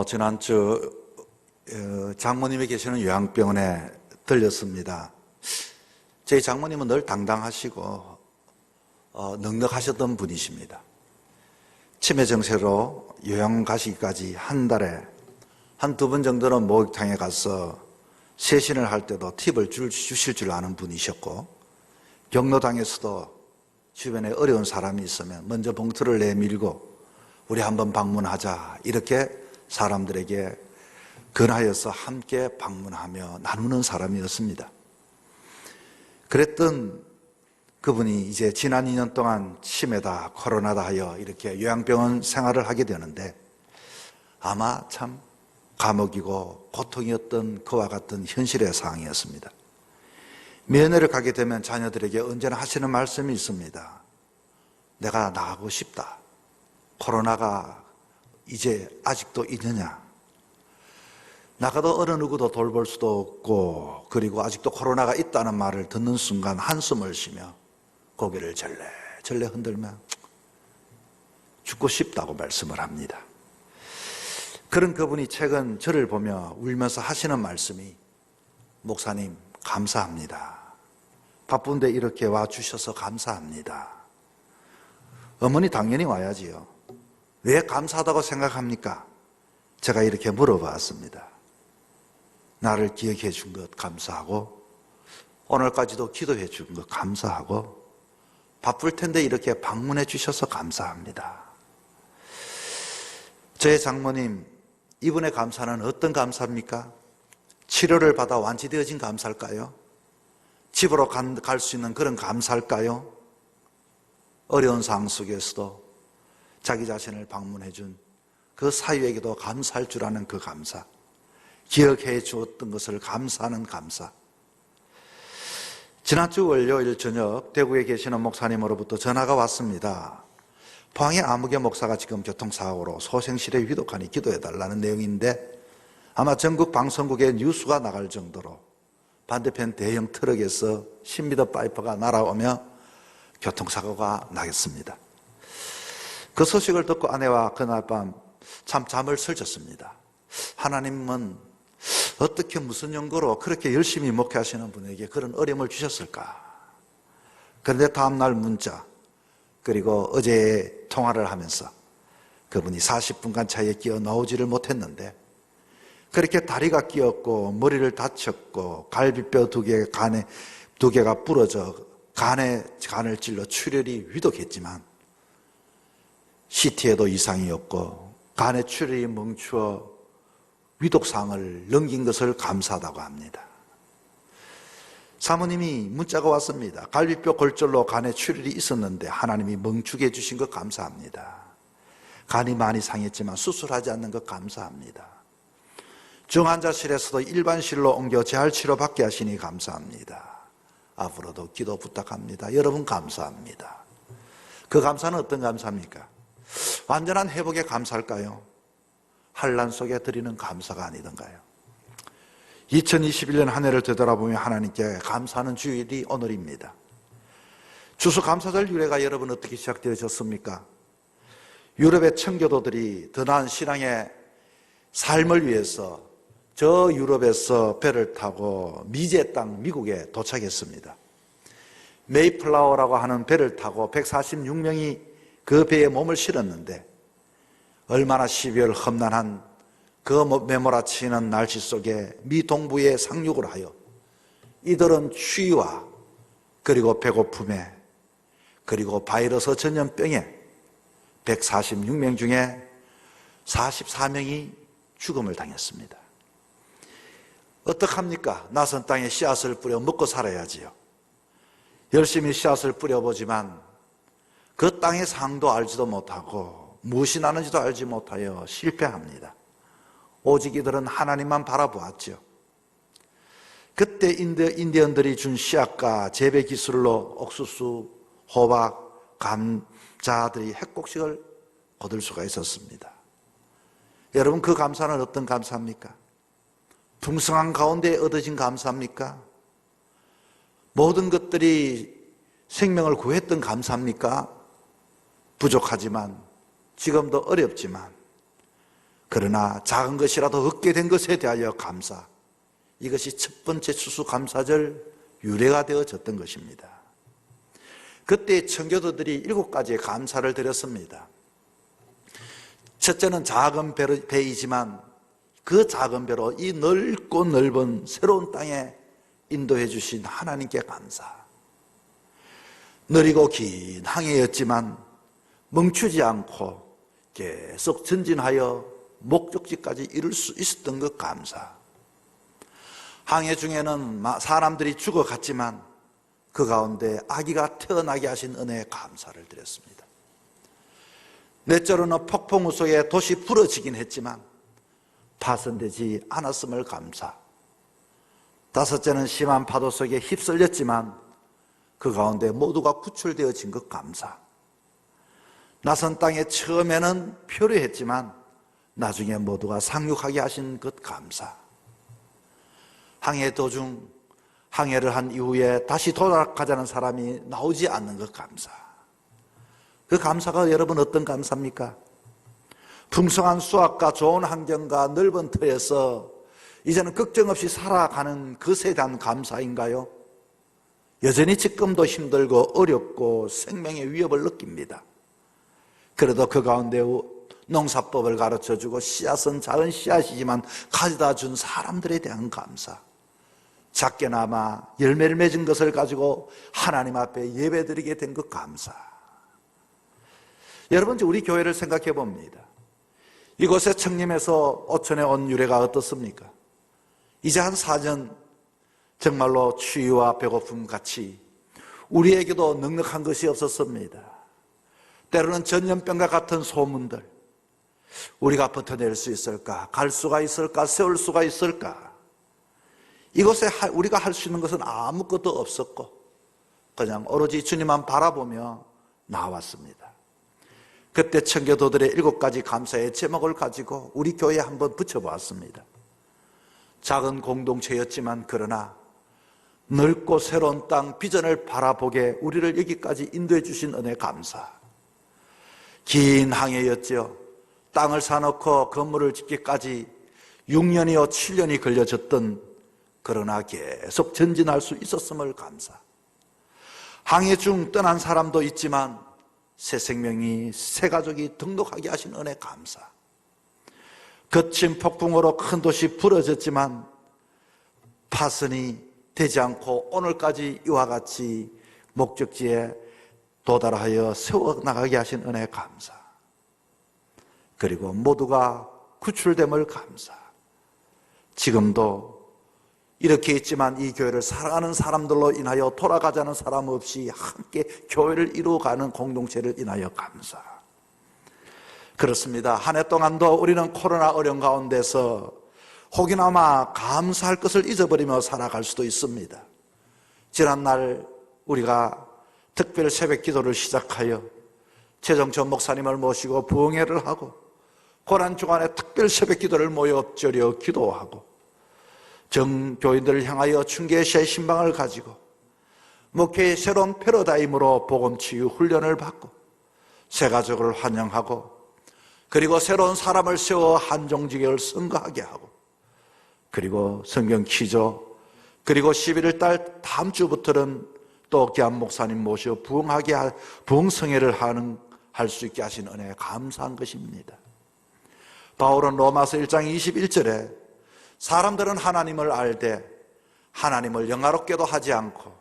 지난주 장모님이 계시는 요양병원에 들렸습니다. 저희 장모님은 늘 당당하시고 넉넉하셨던 분이십니다. 치매 증세로 요양 가시기까지 한 달에 한두 번 정도는 목욕탕에 가서 세신을 할 때도 팁을 주실 줄 아는 분이셨고, 경로당에서도 주변에 어려운 사람이 있으면 먼저 봉투를 내밀고 우리 한번 방문하자, 이렇게 사람들에게 권하여서 함께 방문하며 나누는 사람이었습니다. 그랬던 그분이 이제 지난 2년 동안 치매다, 코로나다 하여 이렇게 요양병원 생활을 하게 되는데, 아마 참 감옥이고 고통이었던 그와 같은 현실의 상황이었습니다. 면회를 가게 되면 자녀들에게 언제나 하시는 말씀이 있습니다. 내가 나가고 싶다. 코로나가 이제 아직도 있느냐? 나가도 어느 누구도 돌볼 수도 없고, 그리고 아직도 코로나가 있다는 말을 듣는 순간 한숨을 쉬며 고개를 절레절레 흔들며 죽고 싶다고 말씀을 합니다. 그런 그분이 최근 저를 보며 울면서 하시는 말씀이, 목사님 감사합니다. 바쁜데 이렇게 와주셔서 감사합니다. 어머니 당연히 와야지요. 왜 감사하다고 생각합니까? 제가 이렇게 물어봤습니다. 나를 기억해 준 것 감사하고, 오늘까지도 기도해 준 것 감사하고, 바쁠 텐데 이렇게 방문해 주셔서 감사합니다. 저의 장모님, 이분의 감사는 어떤 감사입니까? 치료를 받아 완치되어진 감사일까요? 집으로 갈 수 있는 그런 감사일까요? 어려운 상황 속에서도 자기 자신을 방문해 준 그 사유에게도 감사할 줄 아는 그 감사, 기억해 주었던 것을 감사하는 감사. 지난주 월요일 저녁 대구에 계시는 목사님으로부터 전화가 왔습니다. 포항의 아무개 목사가 지금 교통사고로 소생실에 위독하니 기도해달라는 내용인데, 아마 전국 방송국에 뉴스가 나갈 정도로 반대편 대형 트럭에서 10m 파이프가 날아오며 교통사고가 나겠습니다. 그 소식을 듣고 아내와 그날 밤 참 잠을 설쳤습니다. 하나님은 어떻게 무슨 연고로 그렇게 열심히 목회하시는 분에게 그런 어려움을 주셨을까? 그런데 다음날 문자, 그리고 어제 통화를 하면서 그분이 40분간 차에 끼어 나오지를 못했는데, 그렇게 다리가 끼었고 머리를 다쳤고 갈비뼈 2개, 간에 2개가 부러져 간을 찔러 출혈이 위독했지만 CT에도 이상이 없고 간의 출혈이 멈추어 위독상을 넘긴 것을 감사하다고 합니다. 사모님이 문자가 왔습니다. 갈비뼈 골절로 간에 출혈이 있었는데 하나님이 멈추게 해주신 것 감사합니다. 간이 많이 상했지만 수술하지 않는 것 감사합니다. 중환자실에서도 일반실로 옮겨 재활치료 받게 하시니 감사합니다. 앞으로도 기도 부탁합니다. 여러분 감사합니다. 그 감사는 어떤 감사입니까? 완전한 회복에 감사할까요? 환난 속에 드리는 감사가 아니던가요? 2021년 한 해를 되돌아보며 하나님께 감사하는 주일이 오늘입니다. 추수감사절 유래가 여러분 어떻게 시작되어졌습니까? 유럽의 청교도들이 더 나은 신앙의 삶을 위해서 저 유럽에서 배를 타고 미제 땅 미국에 도착했습니다. 메이플라워라고 하는 배를 타고 146명이 그 배에 몸을 실었는데, 얼마나 12월 험난한 그 메몰아치는 날씨 속에 미 동부에 상륙을 하여 이들은 추위와 그리고 배고픔에 그리고 바이러스 전염병에 146명 중에 44명이 죽음을 당했습니다. 어떡합니까? 낯선 땅에 씨앗을 뿌려 먹고 살아야지요. 열심히 씨앗을 뿌려보지만 그 땅의 상도 알지도 못하고 무엇이 나는지도 알지 못하여 실패합니다. 오직 이들은 하나님만 바라보았죠. 그때 인디언들이 준 씨앗과 재배 기술로 옥수수, 호박, 감자들이 핵곡식을 거둘 수가 있었습니다. 여러분, 그 감사는 어떤 감사입니까? 풍성한 가운데 얻어진 감사입니까? 모든 것들이 생명을 구했던 감사입니까? 부족하지만, 지금도 어렵지만, 그러나 작은 것이라도 얻게 된 것에 대하여 감사, 이것이 첫 번째 추수감사절 유래가 되어졌던 것입니다. 그때 청교도들이 7가지의 감사를 드렸습니다. 첫째는 작은 배이지만 그 작은 배로 이 넓고 넓은 새로운 땅에 인도해 주신 하나님께 감사. 느리고 긴 항해였지만 멈추지 않고 계속 전진하여 목적지까지 이룰 수 있었던 것 감사. 항해 중에는 사람들이 죽어갔지만 그 가운데 아기가 태어나게 하신 은혜에 감사를 드렸습니다. 넷째로는 폭풍우 속에 도시 부러지긴 했지만 파손되지 않았음을 감사. 다섯째는 심한 파도 속에 휩쓸렸지만 그 가운데 모두가 구출되어진 것 감사. 낯선 땅에 처음에는 표류했지만 나중에 모두가 상륙하게 하신 것 감사. 항해 도중 항해를 한 이후에 다시 돌아가자는 사람이 나오지 않는 것 감사. 그 감사가 여러분 어떤 감사입니까? 풍성한 수확과 좋은 환경과 넓은 터에서 이제는 걱정 없이 살아가는 것에 대한 감사인가요? 여전히 지금도 힘들고 어렵고 생명의 위협을 느낍니다. 그래도 그 가운데 농사법을 가르쳐주고 씨앗은 작은 씨앗이지만 가져다 준 사람들에 대한 감사. 작게나마 열매를 맺은 것을 가지고 하나님 앞에 예배드리게 된 것 감사. 여러분, 우리 교회를 생각해 봅니다. 이곳에 청림에서 오천에 온 유래가 어떻습니까? 이제 한 4년 정말로 추위와 배고픔 같이 우리에게도 넉넉한 것이 없었습니다. 때로는 전염병과 같은 소문들, 우리가 버텨낼 수 있을까? 갈 수가 있을까? 세울 수가 있을까? 이곳에 우리가 할 수 있는 것은 아무것도 없었고 그냥 오로지 주님만 바라보며 나왔습니다. 그때 청교도들의 7가지 감사의 제목을 가지고 우리 교회에 한번 붙여보았습니다. 작은 공동체였지만 그러나 넓고 새로운 땅 비전을 바라보게 우리를 여기까지 인도해 주신 은혜 감사. 긴 항해였죠. 땅을 사놓고 건물을 짓기까지 6년이요 7년이 걸려졌던, 그러나 계속 전진할 수 있었음을 감사. 항해 중 떠난 사람도 있지만 새 생명이, 새 가족이 등록하게 하신 은혜 감사. 거친 폭풍으로 큰 도시 부러졌지만 파손이 되지 않고 오늘까지 이와 같이 목적지에 도달하여 세워나가게 하신 은혜 감사. 그리고 모두가 구출됨을 감사. 지금도 이렇게 있지만 이 교회를 사랑하는 사람들로 인하여 돌아가자는 사람 없이 함께 교회를 이루어가는 공동체를 인하여 감사. 그렇습니다. 한 해 동안도 우리는 코로나 어려운 가운데서 혹이나마 감사할 것을 잊어버리며 살아갈 수도 있습니다. 지난날 우리가 특별 새벽 기도를 시작하여 최정천 목사님을 모시고 부흥회를 하고 고난주간에 특별 새벽 기도를 모여 엎드려 기도하고 정교인들을 향하여 충계시의 신방을 가지고 목회의 새로운 패러다임으로 복음치유 훈련을 받고 새 가족을 환영하고 그리고 새로운 사람을 세워 한종직을 선거하게 하고 그리고 성경 퀴조 그리고 11월 달 다음 주부터는 또 기안 목사님 모셔 부흥성회를 할 수 있게 하신 은혜에 감사한 것입니다. 바울은 로마서 1장 21절에 사람들은 하나님을 알되 하나님을 영화롭게도 하지 않고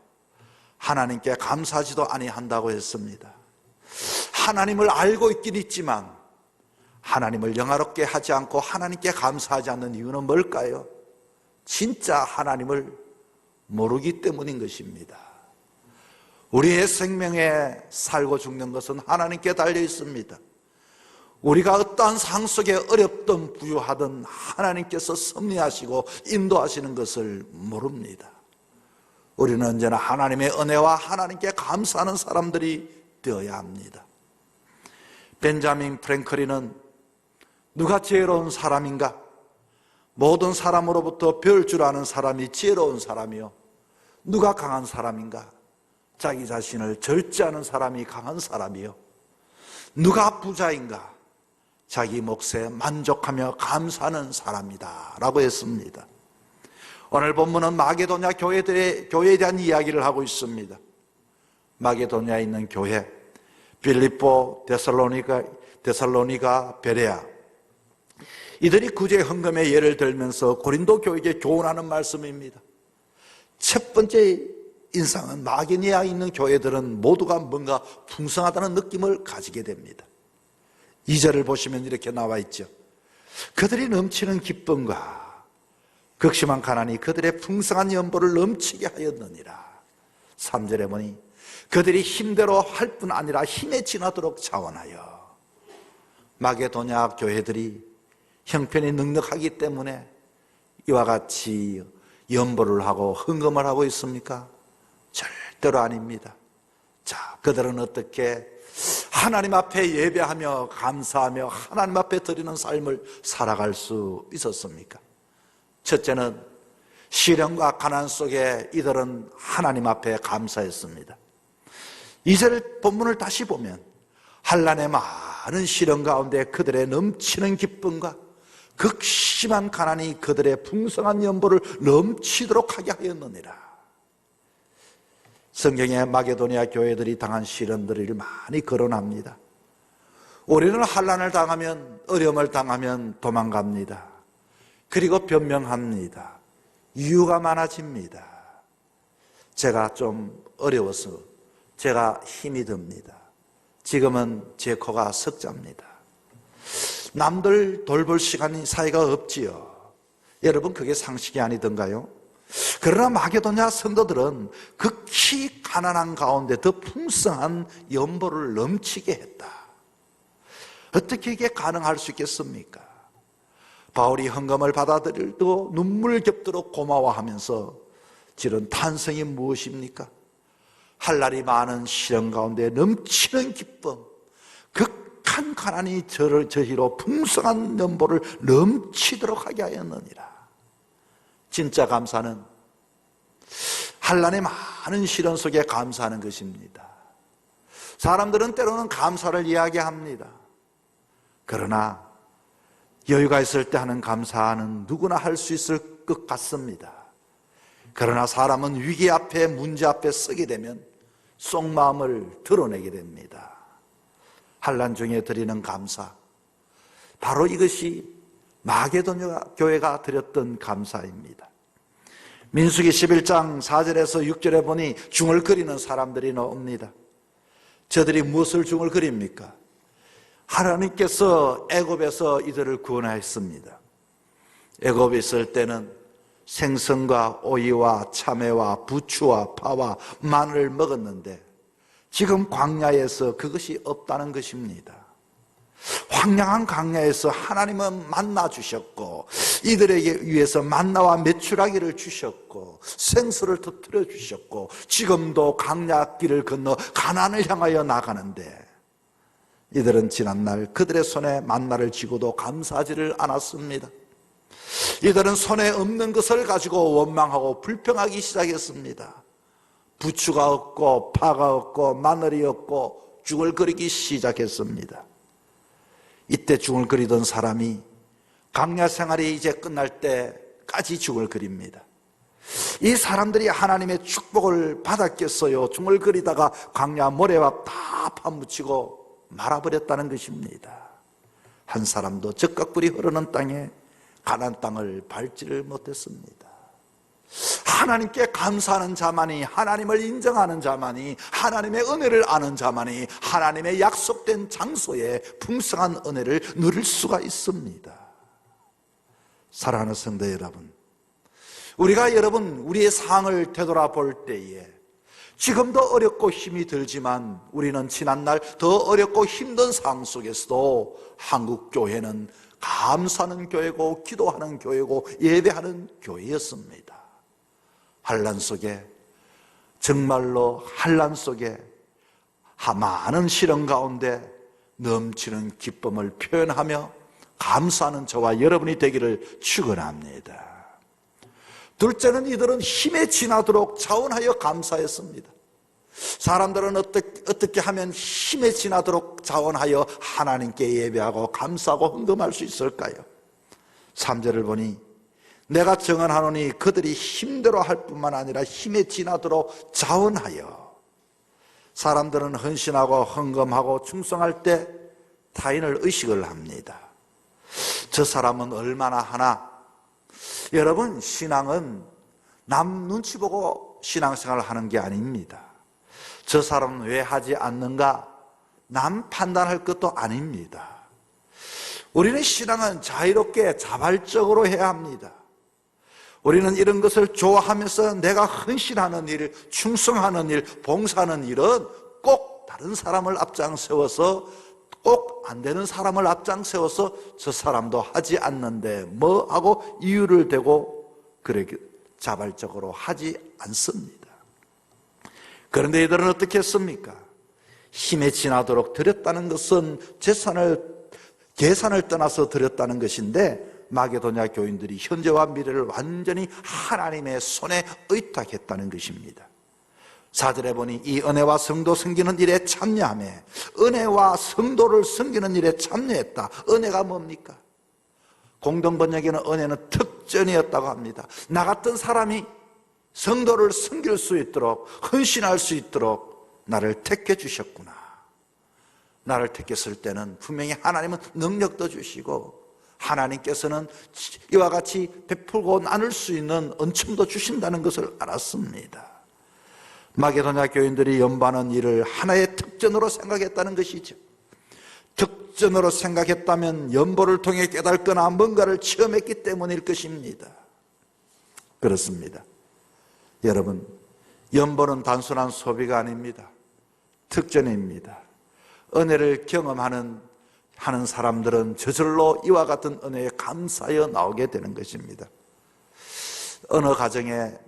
하나님께 감사하지도 아니한다고 했습니다. 하나님을 알고 있긴 있지만 하나님을 영화롭게 하지 않고 하나님께 감사하지 않는 이유는 뭘까요? 진짜 하나님을 모르기 때문인 것입니다. 우리의 생명에 살고 죽는 것은 하나님께 달려 있습니다. 우리가 어떠한 상 속에 어렵든 부유하든 하나님께서 섭리하시고 인도하시는 것을 모릅니다. 우리는 언제나 하나님의 은혜와 하나님께 감사하는 사람들이 되어야 합니다. 벤자민 프랭클린은 누가 지혜로운 사람인가? 모든 사람으로부터 배울 줄 아는 사람이 지혜로운 사람이요. 누가 강한 사람인가? 자기 자신을 절제하는 사람이 강한 사람이요. 누가 부자인가? 자기 몫에 만족하며 감사하는 사람이다 라고 했습니다. 오늘 본문은 마게도냐 교회에 대한 이야기를 하고 있습니다. 마게도냐에 있는 교회, 빌립보, 데살로니가, 베레아, 이들이 구제 헌금의 예를 들면서 고린도 교회에게 교훈하는 말씀입니다. 첫 번째 인상은 마게도냐에 있는 교회들은 모두가 뭔가 풍성하다는 느낌을 가지게 됩니다. 2절을 보시면 이렇게 나와 있죠. 그들이 넘치는 기쁨과 극심한 가난이 그들의 풍성한 연보를 넘치게 하였느니라. 3절에 보니 그들이 힘대로 할 뿐 아니라 힘에 지나도록 자원하여. 마게도냐 교회들이 형편이 넉넉하기 때문에 이와 같이 연보를 하고 헌금을 하고 있습니까? 절대로 아닙니다. 자, 그들은 어떻게 하나님 앞에 예배하며 감사하며 하나님 앞에 드리는 삶을 살아갈 수 있었습니까? 첫째는 시련과 가난 속에 이들은 하나님 앞에 감사했습니다. 2절 본문을 다시 보면 한란의 많은 시련 가운데 그들의 넘치는 기쁨과 극심한 가난이 그들의 풍성한 연보를 넘치도록 하게 하였느니라. 성경에 마게도냐 교회들이 당한 시련들을 많이 거론합니다. 우리는 한란을 당하면, 어려움을 당하면 도망갑니다. 그리고 변명합니다. 이유가 많아집니다. 제가 좀 어려워서 제가 힘이 듭니다. 지금은 제 코가 석자입니다. 남들 돌볼 시간이 사이가 없지요. 여러분, 그게 상식이 아니던가요? 그러나 마게도냐 성도들은 극히 가난한 가운데 더 풍성한 연보를 넘치게 했다. 어떻게 이게 가능할 수 있겠습니까? 바울이 헌금을 받아들일 때 눈물 겹도록 고마워하면서 지른 탄성이 무엇입니까? 할 날이 많은 시련 가운데 넘치는 기쁨, 극한 가난이 저희로 풍성한 연보를 넘치도록 하게 하였느니라. 진짜 감사는 한란의 많은 시련 속에 감사하는 것입니다. 사람들은 때로는 감사를 이야기합니다. 그러나 여유가 있을 때 하는 감사는 누구나 할 수 있을 것 같습니다. 그러나 사람은 위기 앞에, 문제 앞에 서게 되면 속마음을 드러내게 됩니다. 한란 중에 드리는 감사, 바로 이것이 마게도냐 교회가 드렸던 감사입니다. 민수기 11장 4절에서 6절에 보니 중을 그리는 사람들이 나옵니다. 저들이 무엇을 중을 그립니까? 하나님께서 애굽에서 이들을 구원하였습니다. 애굽에 있을 때는 생선과 오이와 참외와 부추와 파와 마늘을 먹었는데 지금 광야에서 그것이 없다는 것입니다. 황량한 광야에서 하나님은 만나 주셨고 이들에게 위해서 만나와 메추라기를 주셨고 생수를 터뜨려 주셨고 지금도 광야길을 건너 가나안을 향하여 나가는데 이들은 지난날 그들의 손에 만나를 쥐고도 감사하지를 않았습니다. 이들은 손에 없는 것을 가지고 원망하고 불평하기 시작했습니다. 부추가 없고 파가 없고 마늘이 없고 중얼거리기 시작했습니다. 이때 중얼거리던 사람이 광야 생활이 이제 끝날 때까지 중얼거립니다. 이 사람들이 하나님의 축복을 받았겠어요? 중얼거리다가 광야 모래와 다 파묻히고 말아버렸다는 것입니다. 한 사람도 적각불이 흐르는 땅에 가나안 땅을 밟지를 못했습니다. 하나님께 감사하는 자만이, 하나님을 인정하는 자만이, 하나님의 은혜를 아는 자만이 하나님의 약속된 장소에 풍성한 은혜를 누릴 수가 있습니다. 사랑하는 성도 여러분, 우리가 우리의 상황을 되돌아볼 때에 지금도 어렵고 힘이 들지만 우리는 지난날 더 어렵고 힘든 상황 속에서도 한국교회는 감사하는 교회고 기도하는 교회고 예배하는 교회였습니다. 한란 속에, 정말로 한란 속에 많은 시련 가운데 넘치는 기쁨을 표현하며 감사하는 저와 여러분이 되기를 축원합니다. 둘째는 이들은 힘에 지나도록 자원하여 감사했습니다. 사람들은 어떻게 하면 힘에 지나도록 자원하여 하나님께 예배하고 감사하고 헌금할 수 있을까요? 3절을 보니 내가 정언하노니 그들이 힘대로 할 뿐만 아니라 힘에 지나도록 자원하여. 사람들은 헌신하고 헌금하고 충성할 때 타인을 의식을 합니다. 저 사람은 얼마나 하나. 여러분, 신앙은 남 눈치 보고 신앙생활을 하는 게 아닙니다. 저 사람은 왜 하지 않는가? 남 판단할 것도 아닙니다. 우리는 신앙은 자유롭게 자발적으로 해야 합니다. 우리는 이런 것을 좋아하면서 내가 헌신하는 일, 충성하는 일, 봉사하는 일은 꼭 다른 사람을 앞장세워서, 꼭 안 되는 사람을 앞장세워서 저 사람도 하지 않는데 뭐 하고 이유를 대고 그렇게 자발적으로 하지 않습니다. 그런데 이들은 어떻게 했습니까? 힘에 지나도록 드렸다는 것은 계산을 떠나서 드렸다는 것인데, 마게도냐 교인들이 현재와 미래를 완전히 하나님의 손에 의탁했다는 것입니다. 4절에 보니 이 은혜와 성도 섬기는 일에 참여하며, 은혜와 성도를 섬기는 일에 참여했다. 은혜가 뭡니까? 공동번역에는 은혜는 특전이었다고 합니다. 나 같은 사람이 성도를 섬길 수 있도록, 헌신할 수 있도록 나를 택해 주셨구나. 나를 택했을 때는 분명히 하나님은 능력도 주시고 하나님께서는 이와 같이 베풀고 나눌 수 있는 은총도 주신다는 것을 알았습니다. 마게도냐 교인들이 연보하는 일을 하나의 특전으로 생각했다는 것이죠. 특전으로 생각했다면 연보를 통해 깨닫거나 뭔가를 체험했기 때문일 것입니다. 그렇습니다. 여러분, 연보는 단순한 소비가 아닙니다. 특전입니다. 은혜를 경험하는 사람들은 저절로 이와 같은 은혜에 감사하여 나오게 되는 것입니다.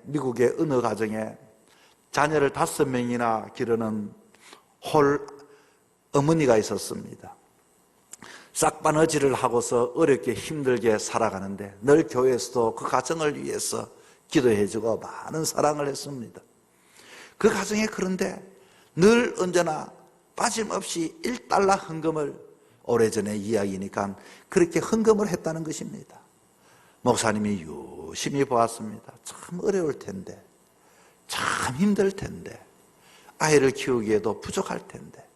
미국의 어느 가정에 자녀를 5명이나 기르는 홀 어머니가 있었습니다. 싹바느질을 하고서 어렵게 힘들게 살아가는데 늘 교회에서도 그 가정을 위해서 기도해주고 많은 사랑을 했습니다. 그 가정에 그런데 늘 언제나 빠짐없이 $1 헌금을, 오래전에 이야기니까 그렇게 헌금을 했다는 것입니다. 목사님이 유심히 보았습니다. 참 어려울 텐데, 참 힘들 텐데, 아이를 키우기에도 부족할 텐데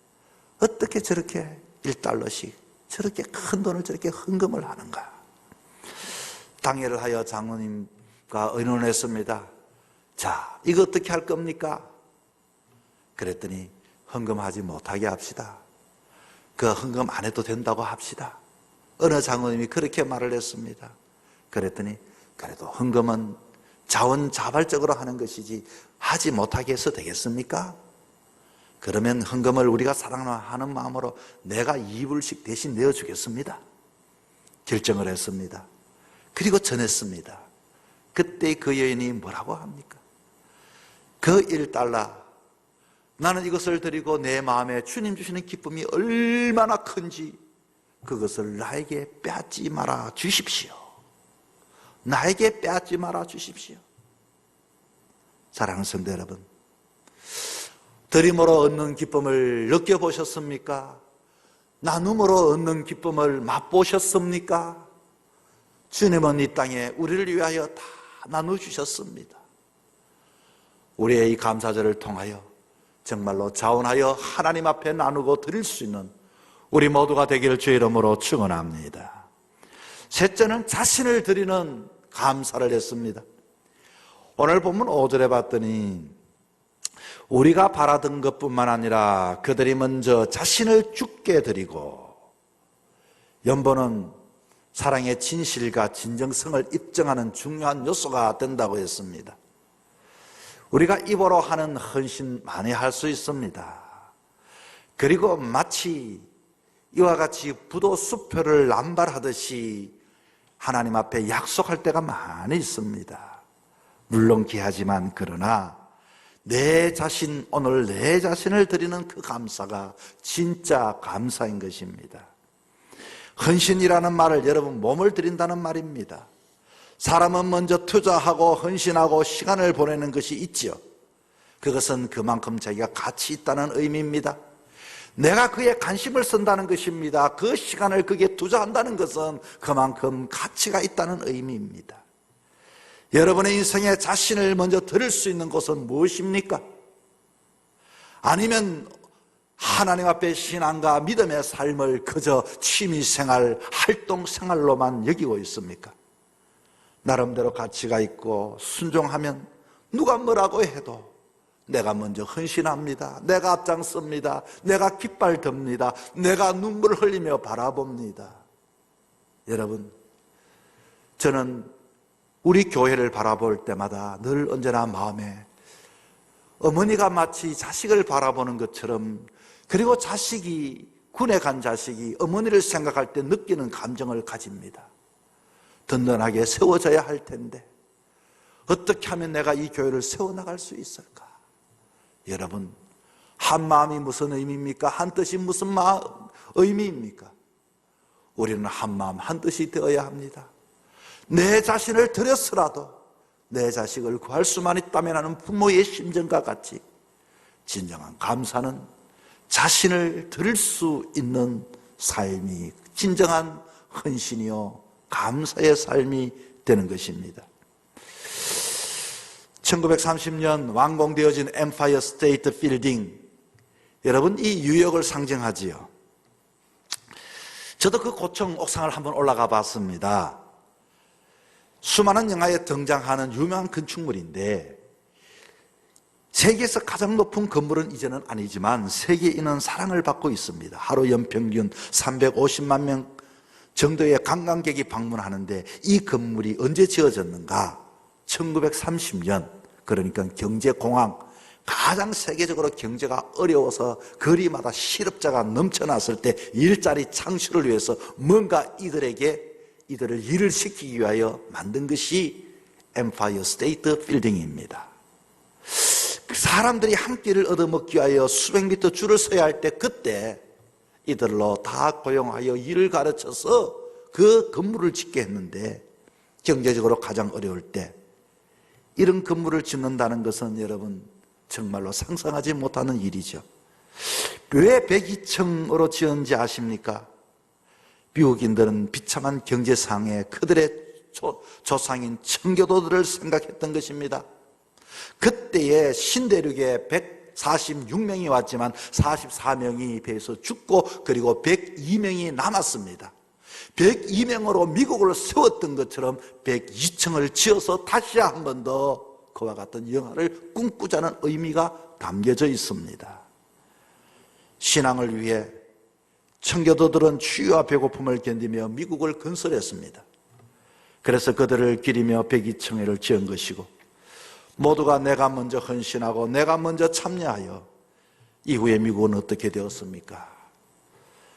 어떻게 저렇게 $1씩 저렇게 큰 돈을 저렇게 헌금을 하는가. 당회를 하여 장로님과 의논했습니다. 자, 이거 어떻게 할 겁니까? 그랬더니 헌금하지 못하게 합시다. 그 헌금 안 해도 된다고 합시다. 어느 장로님이 그렇게 말을 했습니다. 그랬더니 그래도 헌금은 자원자발적으로 하는 것이지 하지 못하게 해서 되겠습니까? 그러면 헌금을 우리가 사랑하는 마음으로 내가 $2씩 대신 내어주겠습니다. 결정을 했습니다. 그리고 전했습니다. 그때 그 여인이 뭐라고 합니까? 그 $1, 나는 이것을 드리고 내 마음에 주님 주시는 기쁨이 얼마나 큰지 그것을 나에게 빼앗지 말아 주십시오. 나에게 빼앗지 말아 주십시오. 사랑하는 성도 여러분, 드림으로 얻는 기쁨을 느껴보셨습니까? 나눔으로 얻는 기쁨을 맛보셨습니까? 주님은 이 땅에 우리를 위하여 다 나눠주셨습니다. 우리의 이 감사절을 통하여 정말로 자원하여 하나님 앞에 나누고 드릴 수 있는 우리 모두가 되기를 주의 이름으로 축원합니다. 셋째는 자신을 드리는 감사를 했습니다. 오늘 본문 5절에 봤더니 우리가 바라던 것뿐만 아니라 그들이 먼저 자신을 주께 드리고, 연보는 사랑의 진실과 진정성을 입증하는 중요한 요소가 된다고 했습니다. 우리가 입으로 하는 헌신 많이 할 수 있습니다. 그리고 마치 이와 같이 부도 수표를 남발하듯이 하나님 앞에 약속할 때가 많이 있습니다. 물론 귀하지만, 그러나 오늘 내 자신을 드리는 그 감사가 진짜 감사인 것입니다. 헌신이라는 말을 여러분 몸을 들인다는 말입니다. 사람은 먼저 투자하고 헌신하고 시간을 보내는 것이 있지요. 그것은 그만큼 자기가 가치 있다는 의미입니다. 내가 그에 관심을 쓴다는 것입니다. 그 시간을 그게 투자한다는 것은 그만큼 가치가 있다는 의미입니다. 여러분의 인생에 자신을 먼저 드릴 수 있는 곳은 무엇입니까? 아니면 하나님 앞에 신앙과 믿음의 삶을 그저 취미생활, 활동생활로만 여기고 있습니까? 나름대로 가치가 있고 순종하면 누가 뭐라고 해도 내가 먼저 헌신합니다. 내가 앞장섭니다. 내가 깃발 듭니다. 내가 눈물을 흘리며 바라봅니다. 여러분, 저는 우리 교회를 바라볼 때마다 늘 언제나 마음에 어머니가 마치 자식을 바라보는 것처럼, 그리고 자식이, 군에 간 자식이 어머니를 생각할 때 느끼는 감정을 가집니다. 든든하게 세워져야 할 텐데 어떻게 하면 내가 이 교회를 세워나갈 수 있을까? 여러분, 한 마음이 무슨 의미입니까? 한 뜻이 무슨 의미입니까? 우리는 한 마음 한 뜻이 되어야 합니다. 내 자신을 들여서라도 내 자식을 구할 수만 있다면 하는 부모의 심정과 같이 진정한 감사는 자신을 드릴 수 있는 삶이 진정한 헌신이요 감사의 삶이 되는 것입니다. 1930년 완공되어진 엠파이어 스테이트 빌딩, 여러분 이 뉴욕을 상징하지요. 저도 그 고층 옥상을 한번 올라가 봤습니다. 수많은 영화에 등장하는 유명한 건축물인데 세계에서 가장 높은 건물은 이제는 아니지만 세계인은 사랑을 받고 있습니다. 하루 연평균 350만 명 정도의 관광객이 방문하는데 이 건물이 언제 지어졌는가? 1930년, 그러니까 경제공황, 가장 세계적으로 경제가 어려워서 거리마다 실업자가 넘쳐났을 때 일자리 창출을 위해서 뭔가 이들을 일을 시키기 위하여 만든 것이 엠파이어 스테이트 빌딩입니다. 사람들이 한 끼를 얻어먹기 위하여 수백 미터 줄을 서야 할 때 그때 이들로 다 고용하여 일을 가르쳐서 그 건물을 짓게 했는데, 경제적으로 가장 어려울 때 이런 건물을 짓는다는 것은 여러분 정말로 상상하지 못하는 일이죠. 왜 102층으로 지은지 아십니까? 미국인들은 비참한 경제상에 그들의 조상인 청교도들을 생각했던 것입니다. 그때의 신대륙에 146명이 왔지만 44명이 배에서 죽고 그리고 102명이 남았습니다. 102명으로 미국을 세웠던 것처럼 102층을 지어서 다시 한 번 더 그와 같은 영화를 꿈꾸자는 의미가 담겨져 있습니다. 신앙을 위해 청교도들은 추위와 배고픔을 견디며 미국을 건설했습니다. 그래서 그들을 기리며 102층을 지은 것이고, 모두가 내가 먼저 헌신하고 내가 먼저 참여하여 이후에 미국은 어떻게 되었습니까?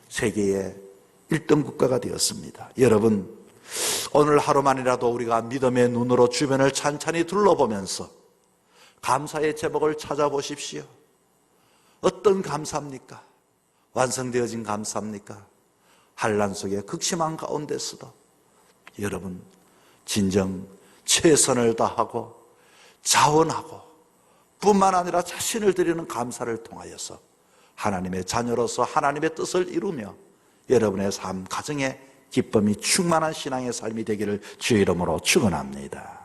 세계의 1등 국가가 되었습니다. 여러분, 오늘 하루만이라도 우리가 믿음의 눈으로 주변을 찬찬히 둘러보면서 감사의 제목을 찾아보십시오. 어떤 감사입니까? 완성되어진 감사입니까? 환난 속에 극심한 가운데서도 여러분 진정 최선을 다하고 자원하고 뿐만 아니라 자신을 드리는 감사를 통하여서 하나님의 자녀로서 하나님의 뜻을 이루며 여러분의 삶, 가정에 기쁨이 충만한 신앙의 삶이 되기를 주의 이름으로 축원합니다.